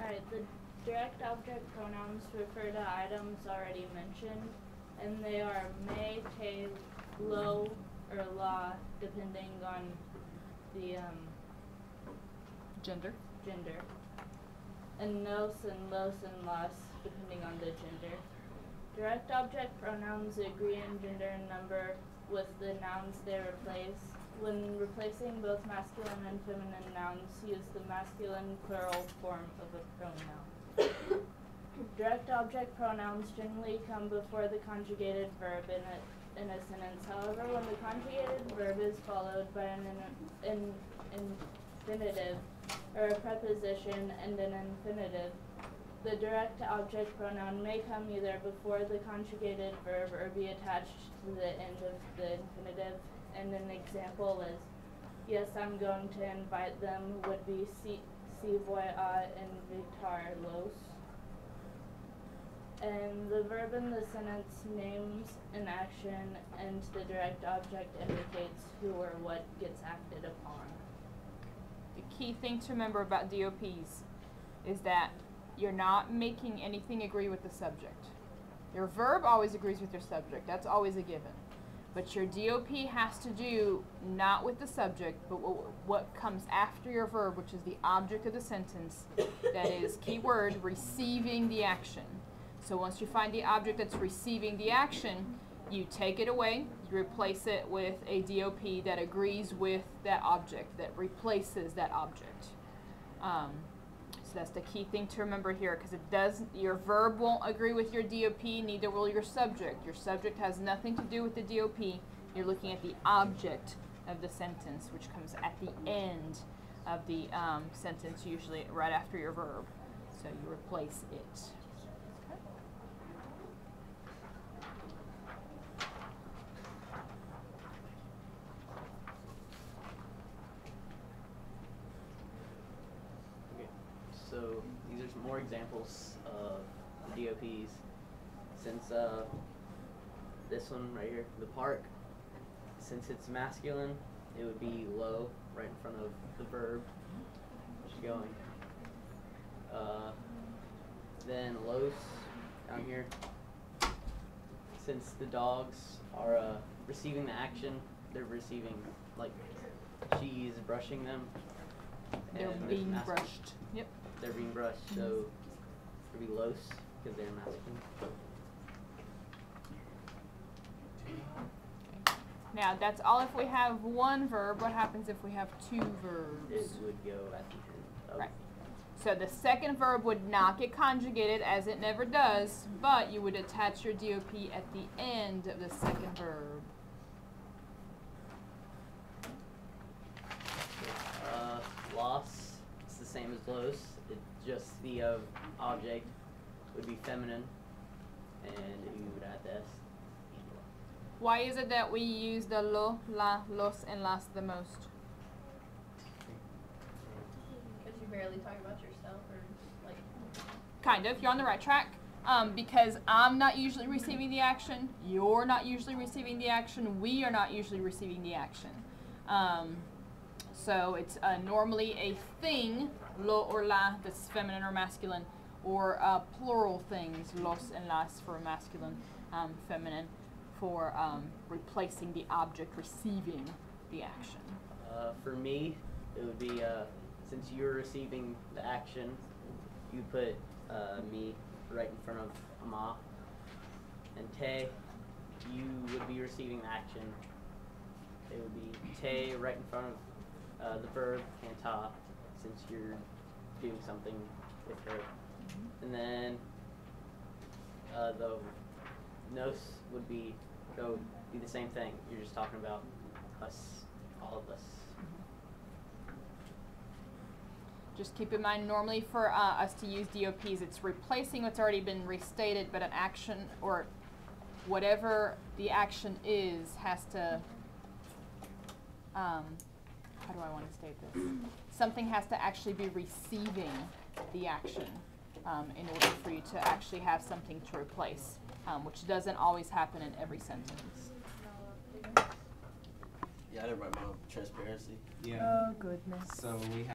Alright, the direct object pronouns refer to items already mentioned, and they are may, te, lo, or la, depending on the Gender. And nos and los and las, depending on the gender. Direct object pronouns agree in gender and number with the nouns they replace. When replacing both masculine and feminine nouns, use the masculine plural form of a pronoun. Direct object pronouns generally come before the conjugated verb in a sentence. However, when the conjugated verb is followed by an infinitive or a preposition and an infinitive, the direct object pronoun may come either before the conjugated verb or be attached to the end of the infinitive. And an example is, yes, I'm going to invite them would be si voy a invitar los. And the verb in the sentence names an action, and the direct object indicates who or what gets acted upon. The key thing to remember about DOPs is that you're not making anything agree with the subject. Your verb always agrees with your subject. That's always a given. But your DOP has to do not with the subject, but what comes after your verb, which is the object of the sentence, that is, keyword, receiving the action. So once you find the object that's receiving the action, you take it away, you replace it with a DOP that agrees with that object, that replaces that object. So that's the key thing to remember here, because your verb won't agree with your DOP, neither will your subject. Your subject has nothing to do with the DOP. You're looking at the object of the sentence, which comes at the end of the sentence, usually right after your verb. So you replace it. So these are some more examples of DOPs. Since this one right here, the park, since it's masculine, it would be lo right in front of the verb. Just going. Then los down here. Since the dogs are receiving the action, they're receiving, like, she's brushing them. They're being brushed. Yep. They're being brushed, so it would be los because they're masculine. Now that's all if we have one verb. What happens if we have two verbs? It would go at the end of. Right. So the second verb would not get conjugated, as it never does, but you would attach your DOP at the end of the second verb. Los, it's the same as los. Just the object would be feminine, and you would add this. Why is it that we use the lo, la, los, and las the most? Because you barely talk about yourself, or like. Kind of. You're on the right track. Because I'm not usually receiving the action, you're not usually receiving the action, we are not usually receiving the action. So it's normally a thing, lo or la, that's feminine or masculine, or plural things, los and las for masculine, feminine for replacing the object receiving the action. For me, it would be, since you're receiving the action, you put me right in front of ma. And te, you would be receiving the action. It would be te right in front of the verb canta, since you're doing something with her. And then the nos would be the same thing. You're just talking about us, all of us. Just keep in mind, normally for us to use DOPs, it's replacing what's already been restated, but an action or whatever the action is has to, how do I want to state this? Something has to actually be receiving the action in order for you to actually have something to replace, which doesn't always happen in every sentence. Yeah, I didn't write my own transparency. Oh, goodness. So we have